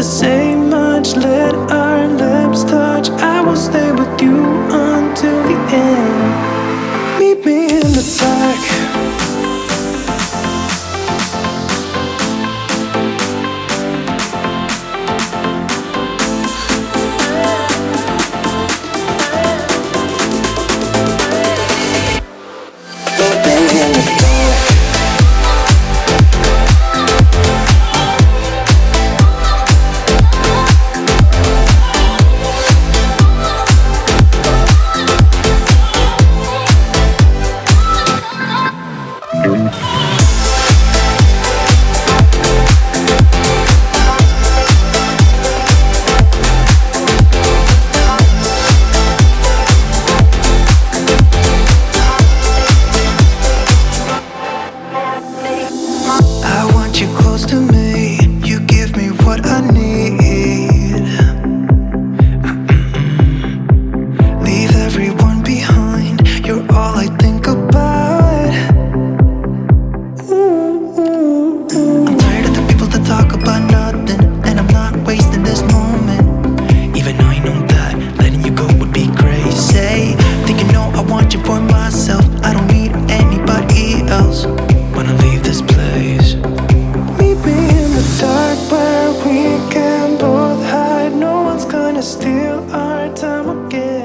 say much, let our lips touch. I will stay with you until the end. Meet me in the dark. You close to me, you give me what I need. Leave everyone behind, you're all I think about. I'm tired of the people that talk about nothing, and I'm not wasting this moment. Even though I know that letting you go would be crazy. Thinking no, I want you for myself, I don't need anybody else. Wanna leave this place. Meet me in the dark where we can both hide. No one's gonna steal our time again.